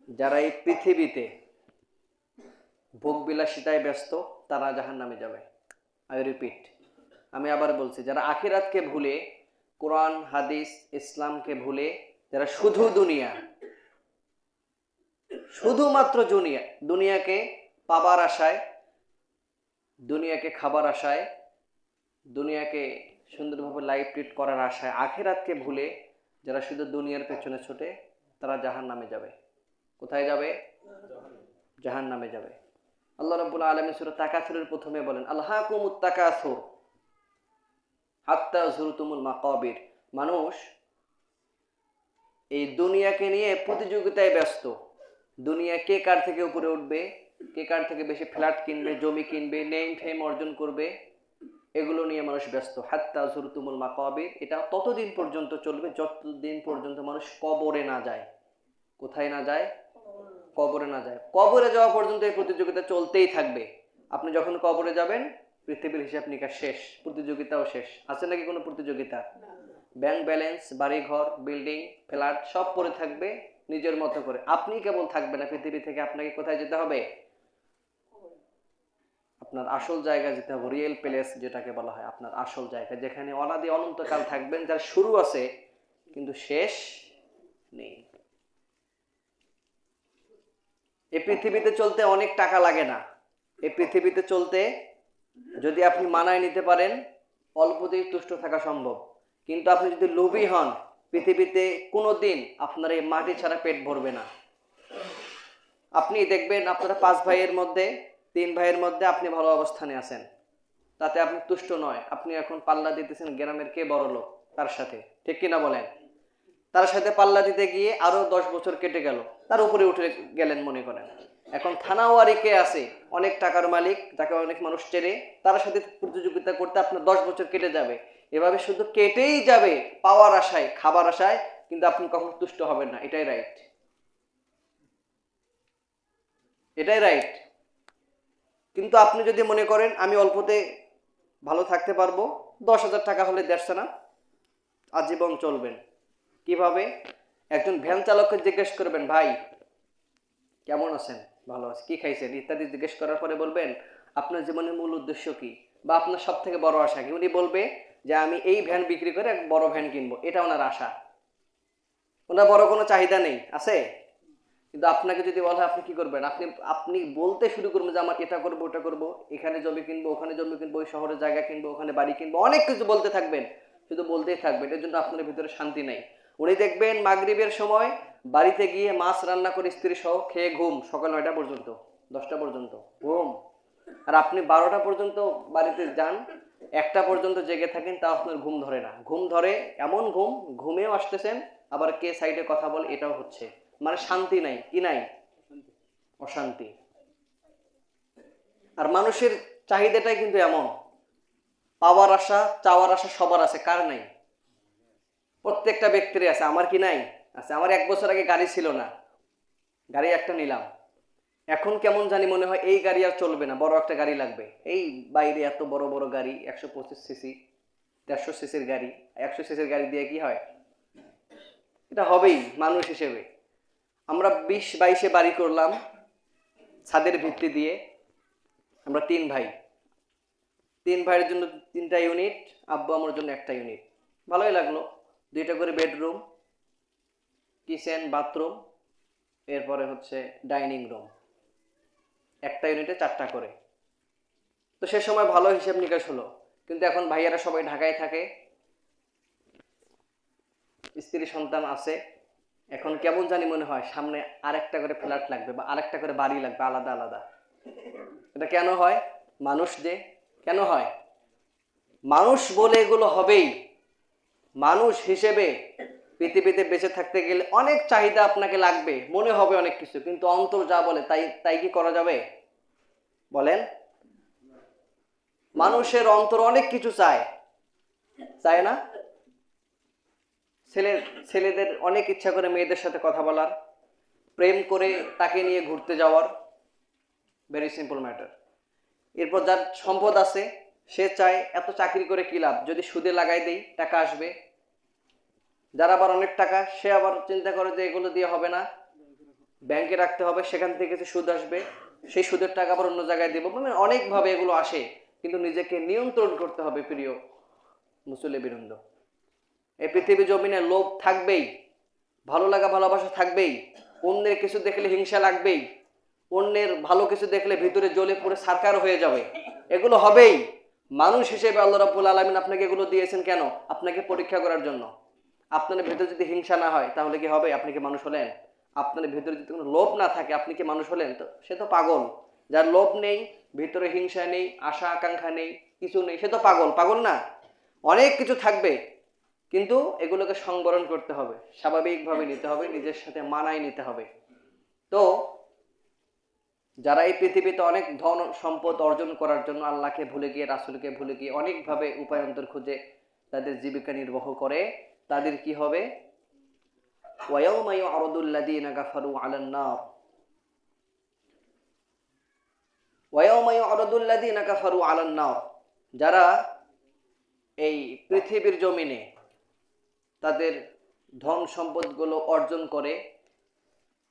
যারা এই পৃথিবীতে ভোগ বিলাসিতায় ব্যস্ত তারা জাহান্নামে যাবে। আই রিপিট, আমি আবার বলছি, যারা আখিরাতকে ভুলে, কোরআন হাদিস ইসলামকে ভুলে, যারা শুধু দুনিয়া, শুধুমাত্র দুনিয়াকে পাবার আশায়, দুনিয়াকে খাবার আশায়, দুনিয়াকে সুন্দরভাবে লাইফ লিড করার আশায় আখিরাতকে ভুলে যারা শুধু দুনিয়ার পেছনে ছোটে, তারা জাহান্নামে যাবে। কোথায় যাবে? জাহান্নামে যাবে। আল্লাহ রাব্বুল আলামিন সূরা তাকাসুরের প্রথমে বলেন, আলহাকুমুত তাকাসুর হাত্তা যুরতুমুল মাকাবির। মানুষ এই দুনিয়াকে নিয়ে প্রতিযোগিতায় ব্যস্ত। দুনিয়া কে কার থেকে উপরে উঠবে, কে কার থেকে বেশি ফ্ল্যাট কিনবে, জমি কিনবে, নেম ফেম অর্জন করবে, এগুলো নিয়ে মানুষ ব্যস্ত। হাত্তা যুরতুমুল মাকাবির, এটা ততদিন পর্যন্ত চলবে যতদিন পর্যন্ত মানুষ কবরে না যায়। কোথায় না যায়? কবরে না যায়। কবরে যাওয়া পর্যন্ত এই প্রতিযোগিতা চলতেই থাকবে। আপনি যখন কবরে যাবেন, পৃথিবীর হিসাব নিকাশ শেষ, প্রতিযোগিতাও শেষ। আছে নাকি কোনো প্রতিযোগিতা? ব্যাংক ব্যালেন্স, বাড়ি ঘর, বিল্ডিং, ফ্ল্যাট সব পড়ে থাকবে নিজের মতো করে। আপনি কেবল থাকবে না পৃথিবী থেকে। আপনাকে কোথায় যেতে হবে? আপনার আসল জায়গা যেতে হবে, রিয়েল প্লেস যেটাকে বলা হয়, আপনার আসল জায়গা, যেখানে অনাদি অনন্তকাল থাকবেন, যার শুরু আছে কিন্তু শেষ নেই। এই পৃথিবীতে চলতে অনেক টাকা লাগে না। এই পৃথিবীতে চলতে যদি আপনি মানায় নিতে পারেন, অল্পতেই তুষ্ট থাকা সম্ভব। কিন্তু আপনি যদি লোভী হন, পৃথিবীতে কোনোদিন আপনার এই মাটি ছাড়া পেট ভরবে না। আপনি দেখবেন আপনারা 5 ভাইয়ের মধ্যে 3 ভাইয়ের মধ্যে আপনি ভালো অবস্থানে আছেন, তাতে আপনি তুষ্ট নয়। আপনি এখন পাল্লা দিতেছেন গ্রামের কে বড় লোক তার সাথে, ঠিক কিনা বলেন? তার সাথে পাল্লা দিতে গিয়ে আরো 10 বছর কেটে গেল, তার উপরে উঠে গেলেন মনে করেন। এখন থানাওয়ারি কে আছে, অনেক টাকার মালিক, যাকে অনেক মানুষ চেনে, তার সাথে প্রতিযোগিতা করতে আপনার 10 বছর কেটে যাবে। এভাবে শুধু কেটেই যাবে পাওয়ার আশায়, খাবার আশায়, কিন্তু আপনি কখনো তুষ্ট হবেন না। এটাই রাইট, এটাই রাইট। কিন্তু আপনি যদি মনে করেন আমি অল্পতে ভালো থাকতে পারবো, 10,000 টাকা হলে দেড়শো না, আজীবন চলবেন। কিভাবে? একজন ভ্যান চালককে জিজ্ঞেস করবেন, ভাই কেমন আছেন? ভালো আছি। কি খাইছেন? ইত্যাদি জিজ্ঞেস করার পরে বলবেন আপনার জীবনের মূল উদ্দেশ্য কি, বা আপনার সব থেকে বড় আশা কি? উনি বলবে যে আমি এই ভ্যান বিক্রি করে এক বড় ভ্যান কিনবো। এটা ওনার আশা। ওনার বড় কোনো চাহিদা নেই, আছে? কিন্তু আপনাকে যদি বলা হয় আপনি কি করবেন, আপনি আপনি বলতে শুরু করবেন যে আমার এটা করবো, ওটা করবো, এখানে জমি কিনবো, ওখানে জমি কিনবো, ওই শহরে জায়গা কিনবো, ওখানে বাড়ি কিনবো, অনেক কিছু বলতে থাকবেন, শুধু বলতেই থাকবেন। এর জন্য আপনার ভিতরে শান্তি নেই। উনি দেখবেন মাগরিবের সময় বাড়িতে গিয়ে মাছ রান্না করে স্ত্রী সহ খেয়ে ঘুম, সকাল 9টা পর্যন্ত, 10টা পর্যন্ত ঘুম। আর আপনি 12টা পর্যন্ত বাড়িতে যান, 1টা পর্যন্ত জেগে থাকেন, তা আপনার ঘুম ধরে না। ঘুম ধরে এমন ঘুম, ঘুমেও আসতেছেন, আবার কে সাইডে কথা বলে এটাও হচ্ছে। মানে শান্তি নাই। কি নাই? অশান্তি। আর মানুষের চাহিদাটাই কিন্তু এমন, পাওয়ার আশা, চাওয়ার আশা সবার আছে, কার নাই? প্রত্যেকটা ব্যক্তির আছে। আমার কি নাই? আছে। আমার 1 বছর আগে গাড়ি ছিল না, গাড়ি একটা নিলাম। এখন কেমন জানি মনে হয় এই গাড়ি আর চলবে না, বড় একটা গাড়ি লাগবে। এই বাইরে এত বড় বড় গাড়ি, 125 সিসি, 150 সিসির গাড়ি, 100 সিসির গাড়ি দিয়ে কি হয়? এটা হবেই মানুষ হিসেবে। আমরা 20-22-এ বাড়ি করলাম ছাদের ভিত্তি দিয়ে। আমরা 3 ভাই, 3 ভাইয়ের জন্য 3টা ইউনিট, আব্বু আমার জন্য একটা ইউনিট। ভালোই লাগলো। 2টা করে বেডরুম, কিচেন, বাথরুম, এরপরে হচ্ছে ডাইনিং রুম। একটা ইউনিটে 4টা করে। তো সে সময় ভালো হিসাব নিকাশ হলো। কিন্তু এখন ভাইয়ারা সবাই ঢাকায় থাকে, স্ত্রী সন্তান আছে। এখন কেমন জানি মনে হয় সামনে আরেকটা করে ফ্ল্যাট লাগবে, বা আরেকটা করে বাড়ি লাগবে, আলাদা আলাদা। এটা কেন হয়? মানুষ যে। কেন হয়? মানুষ বলে এগুলো হবেই। মানুষ হিসেবে পৃথিবীতে বেঁচে থাকতে গেলে অনেক চাহিদা আপনাকে লাগবে, মনে হবে অনেক কিছু, কিন্তু অন্তর যা বলে তাই তাই কি করা যাবে? বলেন। মানুষের অন্তর অনেক কিছু চায়, চায় না? ছেলেদের অনেক ইচ্ছা করে মেয়েদের সাথে কথা বলার, প্রেম করে তাকে নিয়ে ঘুরতে যাওয়ার। Very simple matter. এরপর যার সম্পদ আছে সে চায় এত চাকরি করে কি লাভ, যদি সুদে লাগাই দেই টাকা আসবে। যার আবার অনেক টাকা, সে আবার চিন্তা করে যে এগুলো দিয়ে হবে না, ব্যাংকে রাখতে হবে, সেখান থেকে কিছু সুদ আসবে, সেই সুদের টাকা আবার অন্য জায়গায় দেবো, মানে অনেকভাবে এগুলো আসে। কিন্তু নিজেকে নিয়ন্ত্রণ করতে হবে প্রিয় মুসল্লি বৃন্দ। এই পৃথিবী জমিনে লোভ থাকবেই, ভালো লাগা ভালোবাসা থাকবেই, অন্যের কিছু দেখলে হিংসা লাগবেই, অন্যের ভালো কিছু দেখলে ভিতরে জ্বলে পুরো সারকার হয়ে যাবে, এগুলো হবেই। মানুষ হিসেবে আল্লাহ রাব্বুল আলামিন আপনাকে এগুলো দিয়েছেন কেন? আপনাকে পরীক্ষা করার জন্য। আপনার ভেতরে যদি হিংসা না হয় তাহলে কি হবে? আপনি কি মানুষ হলেন? আপনার ভেতরে যদি কোনো লোভ না থাকে আপনি কি মানুষ হলেন? তো সে তো পাগল। যার লোভ নেই, ভিতরে হিংসা নেই, আশা আকাঙ্ক্ষা নেই, কিছু নেই, সে তো পাগল। পাগল না? অনেক কিছু থাকবে, কিন্তু এগুলোকে সংবরণ করতে হবে, স্বাভাবিকভাবে নিতে হবে, নিজের সাথে মানায় নিতে হবে। তো যারা এই পৃথিবীতে অনেক ধন সম্পদ অর্জন করার জন্য আল্লাহকে ভুলে গিয়ে, রাসূলকে ভুলে গিয়ে অনেকভাবে উপায়ান্তর খুঁজে তাদের জীবিকা নির্বাহ করে, তাদের কি হবে? ওয়ায়াউমা ইউআরাদুল লাযীনা কাফারু আলান নার, ওয়ায়াউমা ইউআরাদুল লাযীনা কাফারু আলান নার, যারা এই পৃথিবীর জমিনে তাদের ধন সম্পদগুলো অর্জন করে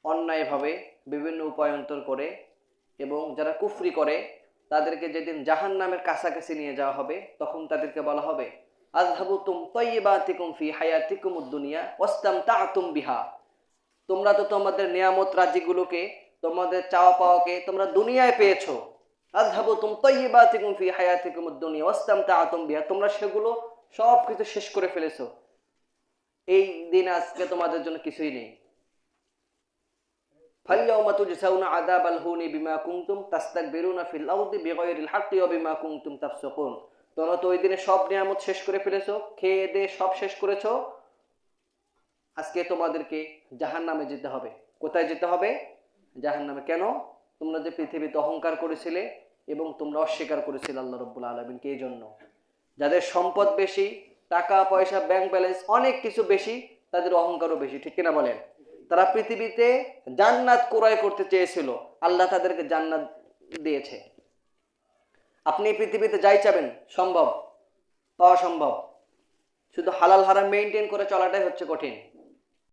অন্যায়ভাবে, বিভিন্ন উপায়ান্তর করে, এবং যারা কুফরি করে, তাদেরকে যেদিন জাহান্নামের কাছাকাছি নিয়ে যাওয়া হবে তখন তাদেরকে বলা হবে আযহাবতুম তাইয়্যিবাতিকুম ফি হায়াতিকুমুদ দুনিয়া ওয়াস্তামতা'তুম বিহা, তোমরা তো তোমাদের নিয়ামত রাজিগুলোকে, তোমাদের চাওয়া পাওয়াকে তোমরা দুনিয়ায় পেয়েছো। আযহাবতুম তাইয়্যিবাতিকুম ফি হায়াতিকুমুদ দুনিয়া ওয়াস্তামতা'তুম বিহা, তোমরা সেগুলো সব কিছু শেষ করে ফেলেছো। এই দিন আজকে তোমাদের জন্য কিছুই নেই। ফাল-ইয়াওমা তুজজাউনা আযাবাল হুনি বিমা কুনতুম তাস্তাকবিরুনা ফিল আরদি বিগাইরিল হাক্কি ওয়া বিমা কুনতুম তাফসুকুন, তোমরা তো ওই দিনে সব নিয়ামত শেষ করে ফেলেছো, খেয়ে দিয়ে সব শেষ করেছো, আজকে তোমাদেরকে জাহান্নামে যেতে হবে। কোথায় যেতে হবে? জাহান্নামে। কেন? তোমরা যে পৃথিবীতে অহংকার করেছিলে এবং তোমরা অস্বীকার করেছিলে আল্লাহ রাব্বুল আলামিনকে। এই জন্য যাদের সম্পদ বেশি, টাকা পয়সা, ব্যাংক ব্যালেন্স অনেক কিছু বেশি, তাদের অহংকারও বেশি, ঠিক কিনা বলেন? তারা পৃথিবীতে জান্নাত ক্রয় করতে চেয়েছিল, আল্লাহ তাদেরকে জান্নাত দিয়েছে। আপনি পৃথিবীতে যাই চাবেন সম্ভব, পাওয়া সম্ভব, শুধু হালাল হারাম মেইনটেইন করে চলাটাই হচ্ছে কঠিন।